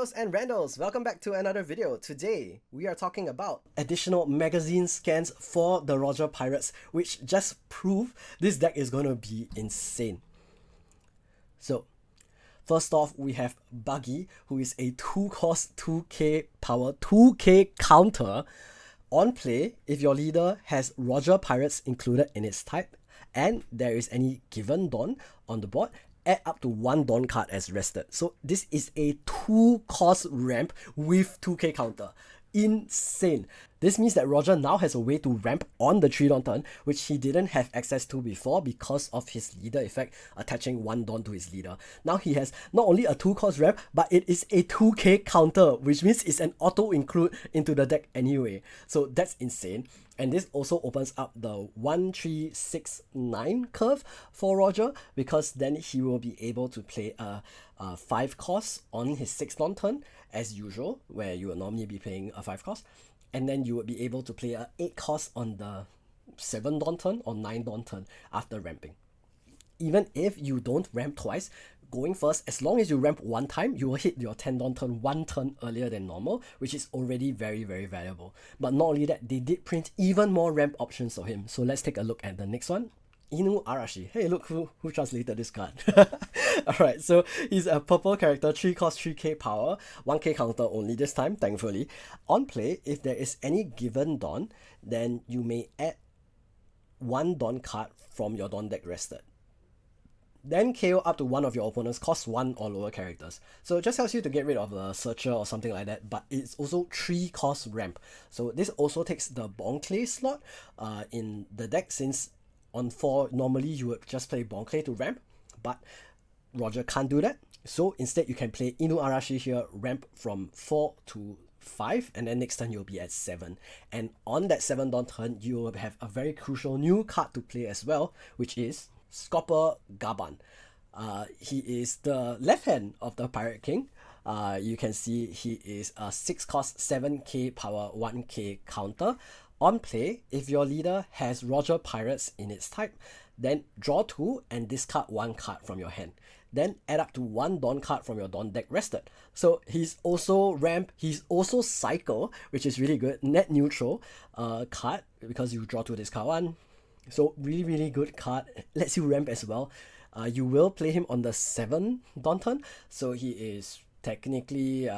And Randalls, welcome back to another video. Today, we are talking about additional magazine scans for the Roger Pirates, which just prove this deck is going to be insane. So, first off, we have Buggy, who is a 2-cost 2k power 2k counter. On play, if your leader has Roger Pirates included in its type, and there is any given Dawn on the board, add up to 1 Dawn card as rested. So this is a 2-cost ramp with 2k counter. Insane. This means that Roger now has a way to ramp on the 3 Dawn turn, which he didn't have access to before because of his leader effect attaching 1 Dawn to his leader. Now he has not only a 2-cost ramp, but it is a 2k counter, which means it's an auto include into the deck anyway. So that's insane. And this also opens up the 1-3-6-9 curve for Roger, because then he will be able to play a 5-cost on his 6 Dawn turn as usual, where you would normally be playing a 5-cost, and then you would be able to play a 8-cost on the 7 Dawn turn or 9 Dawn turn after ramping. Even if you don't ramp twice, going first, as long as you ramp 1 time, you will hit your 10 Dawn turn 1 turn earlier than normal, which is already very, very valuable. But not only that, they did print even more ramp options for him. So let's take a look at the next one. Inuarashi. Hey, look who translated this card. Alright, so he's a purple character, 3-cost 3k power, 1k counter only this time, thankfully. On play, if there is any given Dawn, then you may add 1 Dawn card from your Dawn deck rested. Then KO up to one of your opponents, cost 1 or lower characters. So it just helps you to get rid of a searcher or something like that, but it's also 3-cost ramp. So this also takes the Bonclay slot in the deck, since on 4 normally you would just play Bonclay to ramp, but Roger can't do that. So instead you can play Inuarashi here, ramp from 4 to 5, and then next turn you'll be at 7. And on that 7 Dawn turn, you will have a very crucial new card to play as well, which is Scopper Gaban. He is the left hand of the Pirate King. You can see he is a 6-cost 7k power 1k counter. On play, if your leader has Roger Pirates in its type, then draw 2 and discard 1 card from your hand. Then add up to 1 Dawn card from your Dawn deck rested. So he's also ramp, he's also cycle, which is really good. Net neutral card, because you draw 2, discard 1. So really good card. Lets you ramp as well. You will play him on the 7 Dawn turn, so he is technically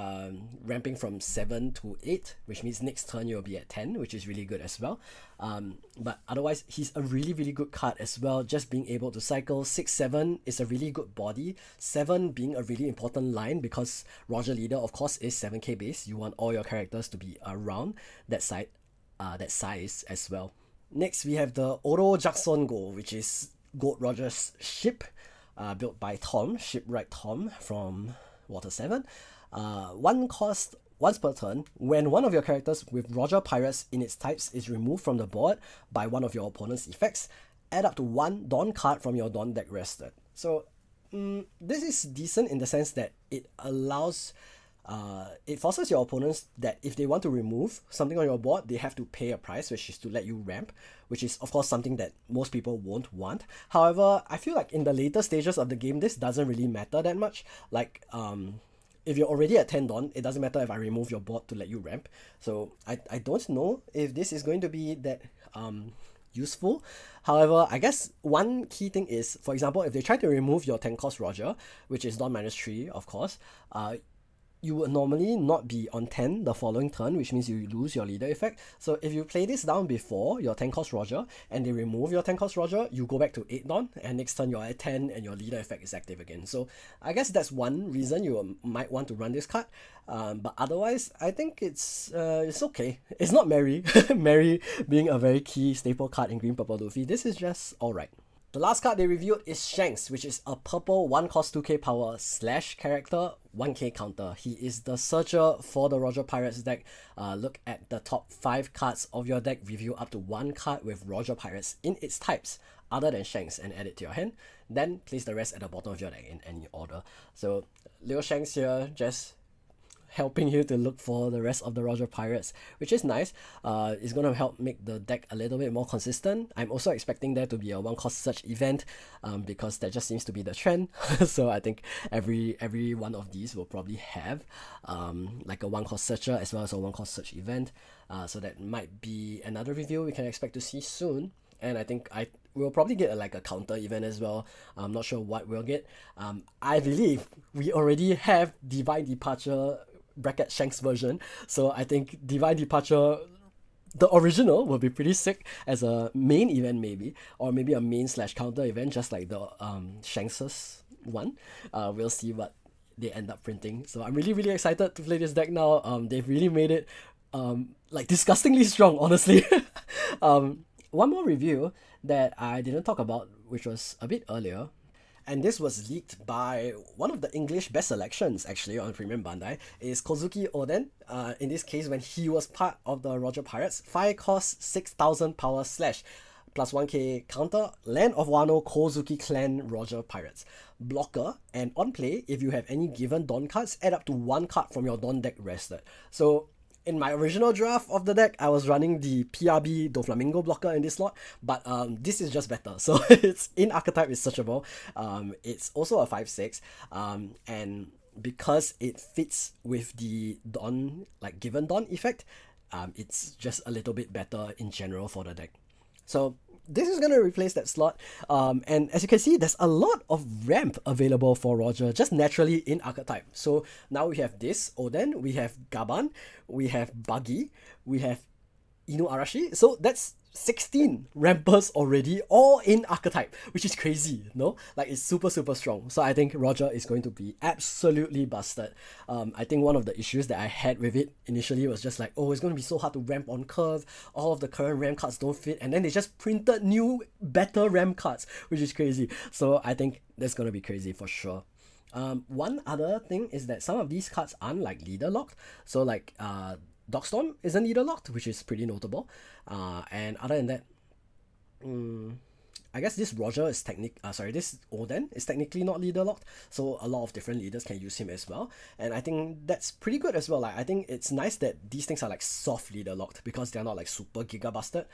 ramping from 7 to 8, which means next turn you'll be at 10, which is really good as well. But otherwise, he's a really good card as well. Just being able to cycle 6-7 is a really good body. 7 being a really important line, because Roger leader of course is 7k base. You want all your characters to be around that side, that size as well. Next, we have the Oro Jackson Go, which is Gold Roger's ship, built by Tom, Shipwright Tom from Water 7. 1 cost once per turn. When one of your characters with Roger Pirates in its types is removed from the board by one of your opponent's effects, add up to 1 Dawn card from your Dawn deck rested. So this is decent in the sense that it allows it forces your opponents that if they want to remove something on your board, they have to pay a price, which is to let you ramp, which is of course something that most people won't want. However, I feel like in the later stages of the game, this doesn't really matter that much. Like if you're already at 10 Dawn, it doesn't matter if I remove your board to let you ramp. So I don't know if this is going to be that useful. However, I guess one key thing is, for example, if they try to remove your 10-cost Roger, which is Dawn -3 of course, you would normally not be on 10 the following turn, which means you lose your leader effect. So if you play this down before your 10-cost Roger and they remove your 10-cost Roger, you go back to 8 Dawn, and next turn you're at 10 and your leader effect is active again. So I guess that's one reason you might want to run this card. But otherwise, I think it's okay. It's not Mary. Mary being a very key staple card in Green Purple Luffy. This is just alright. The last card they reviewed is Shanks, which is a purple 1-cost 2k power / character, 1k counter. He is the searcher for the Roger Pirates deck. Look at the top 5 cards of your deck, review up to 1 card with Roger Pirates in its types other than Shanks and add it to your hand. Then place the rest at the bottom of your deck in any order. So little Shanks here, just helping you to look for the rest of the Roger pirates, which is nice. It's gonna help make the deck a little bit more consistent. I'm also expecting there to be a one cost search event, because that just seems to be the trend. So I think every one of these will probably have like a one cost searcher as well as a one cost search event. So that might be another review we can expect to see soon. And I think we'll probably get like a counter event as well. I'm not sure what we'll get. I believe we already have Divine Departure bracket Shanks version, so I think Divine Departure, the original, will be pretty sick as a main event maybe, or maybe a main / counter event just like the Shanks's one. We'll see what they end up printing. So I'm really excited to play this deck now. They've really made it like disgustingly strong, honestly. One more review that I didn't talk about, which was a bit earlier, and this was leaked by one of the English best selections actually on Premium Bandai, is Kozuki Oden. In this case, when he was part of the Roger Pirates, 5 cost 6,000 power / plus 1k counter, Land of Wano Kozuki Clan Roger Pirates. Blocker, and on play, if you have any given Dawn cards, add up to 1 card from your Dawn deck rested. So in my original draft of the deck, I was running the PRB Doflamingo blocker in this slot, but this is just better. So it's in archetype, it's searchable. It's also a 5/6, and because it fits with the Dawn, like given Dawn effect, it's just a little bit better in general for the deck. So this is going to replace that slot, and as you can see, there's a lot of ramp available for Roger just naturally in archetype. So now we have this Oden, we have Gaban, we have Buggy, we have Inuarashi. So that's 16 rampers already, all in archetype, which is crazy, no? Like, it's super strong. So I think Roger is going to be absolutely busted. I think one of the issues that I had with it initially was just like, oh, it's going to be so hard to ramp on curve, all of the current ramp cards don't fit, and then they just printed new better ramp cards, which is crazy. So I think that's going to be crazy for sure. One other thing is that some of these cards aren't like leader locked. So like Dogstorm isn't leader locked, which is pretty notable. And other than that, I guess this Roger is this Oden is technically not leader locked, so a lot of different leaders can use him as well. And I think that's pretty good as well. Like, I think it's nice that these things are like soft leader locked because they're not like super giga busted.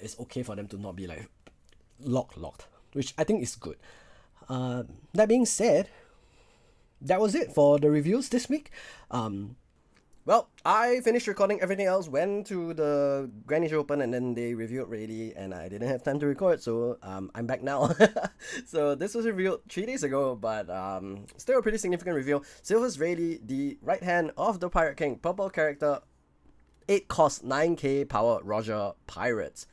It's okay for them to not be like locked, which I think is good. That being said, that was it for the reviews this week. Well, I finished recording everything else, went to the Grand Asia Open, and then they reviewed Rayleigh, and I didn't have time to record, so I'm back now. So this was revealed 3 days ago, but still a pretty significant reveal. Silver's Rayleigh, the right hand of the Pirate King, purple character, 8 cost 9k power Roger Pirates.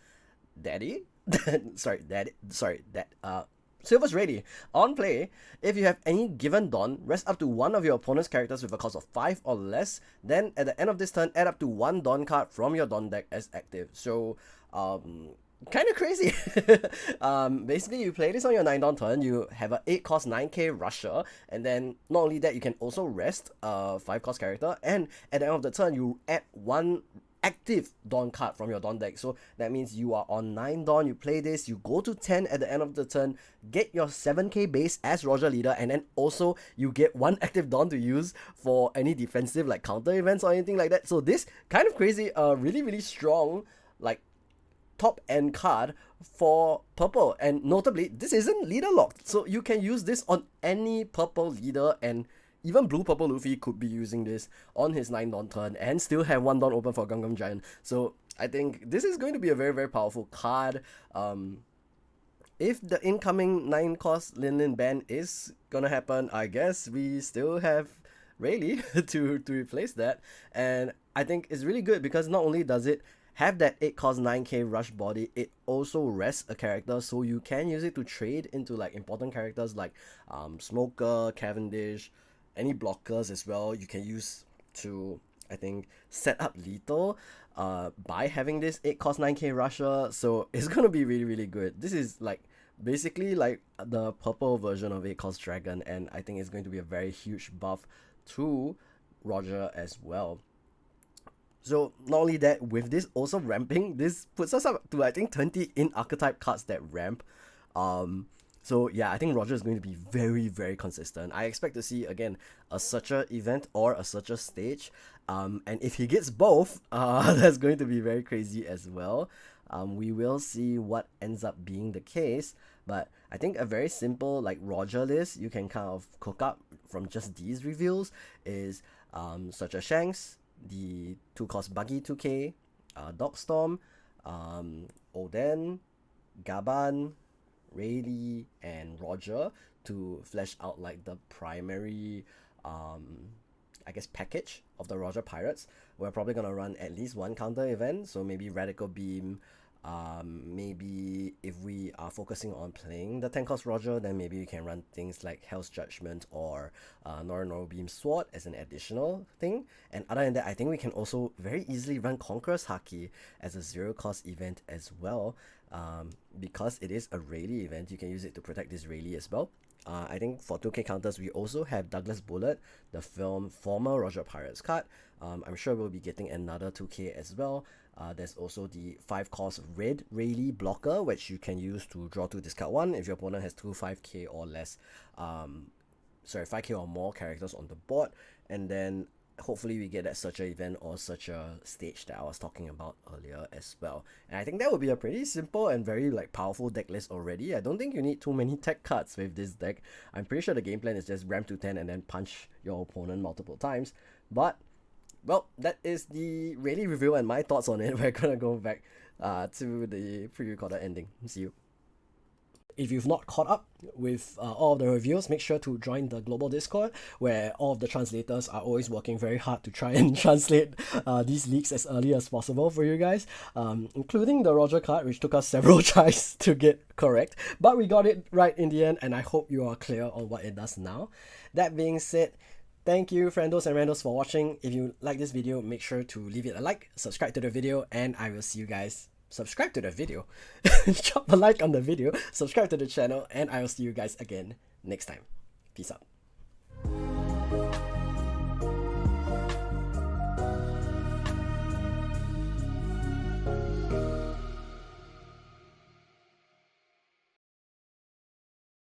Silver's Rayleigh. On play, if you have any given Dawn, rest up to one of your opponent's characters with a cost of 5 or less, then at the end of this turn, add up to 1 Dawn card from your Dawn deck as active. So, kind of crazy. Basically, you play this on your 9 Dawn turn, you have a 8 cost 9k Rusher, and then not only that, you can also rest a 5 cost character, and at the end of the turn, you add 1 active Dawn card from your Dawn deck. So that means you are on 9 Dawn, you play this, you go to 10 at the end of the turn, get your 7k base as Roger leader, and then also you get 1 active Dawn to use for any defensive like counter events or anything like that. So this kind of crazy, really strong like top end card for purple, and notably this isn't leader locked, so you can use this on any purple leader, and even blue purple Luffy could be using this on his 9 Dawn turn and still have 1 Dawn open for Gungam Giant. So I think this is going to be a very powerful card. If the incoming 9 cost Lin ban is gonna happen, I guess we still have Rayleigh to replace that. And I think it's really good because not only does it have that 8 cost 9k rush body, it also rests a character, so you can use it to trade into like important characters like Smoker, Cavendish, any blockers as well. You can use to, I think, set up lethal by having this 8 cost 9k rusher. So it's gonna be really good. This is like basically like the purple version of 8 cost dragon, and I think it's going to be a very huge buff to Roger as well. So not only that, with this also ramping, this puts us up to I think 20 in archetype cards that ramp. So yeah, I think Roger is going to be very, very consistent. I expect to see again a searcher event or a searcher stage. And if he gets both, that's going to be very crazy as well. We will see what ends up being the case. But I think a very simple like Roger list you can kind of cook up from just these reveals is such as Shanks, the 2-cost Buggy 2K, Dogstorm, Oden, Gaban, Rayleigh, and Roger to flesh out like the primary I guess package of the Roger Pirates. We're probably gonna run at least one counter event, so maybe Radical Beam. Maybe if we are focusing on playing the 10-cost Roger, then maybe we can run things like Hell's Judgment or Noro Beam Sword as an additional thing. And other than that, I think we can also very easily run Conqueror's Haki as a 0-cost event as well. Because it is a Rayleigh event, you can use it to protect this Rayleigh as well. I think for 2K counters, we also have Douglas Bullet, the film former Roger Pirates card. I'm sure we'll be getting another 2K as well. There's also the 5-cost red Rayleigh blocker, which you can use to draw 2, discard 1 if your opponent has 2 5K or less, 5K or more characters on the board. And then hopefully we get that searcher event or searcher stage that I was talking about earlier as well. And I think that would be a pretty simple and very like powerful deck list already. I don't think you need too many tech cards with this deck. I'm pretty sure the game plan is just ram to 10 and then punch your opponent multiple times. But well, that is the Rayleigh review and my thoughts on it. We're gonna go back to the pre-recorded ending. See you. If you've not caught up with all of the reviews, make sure to join the global Discord where all of the translators are always working very hard to try and translate these leaks as early as possible for you guys, including the Roger card, which took us several tries to get correct, but we got it right in the end, and I hope you are clear on what it does now. That being said, thank you friendos and randos for watching. If you like this video, make sure to leave it a like, subscribe to the video, and I will see you guys. Subscribe to the video, drop a like on the video, subscribe to the channel, and I will see you guys again next time. Peace out.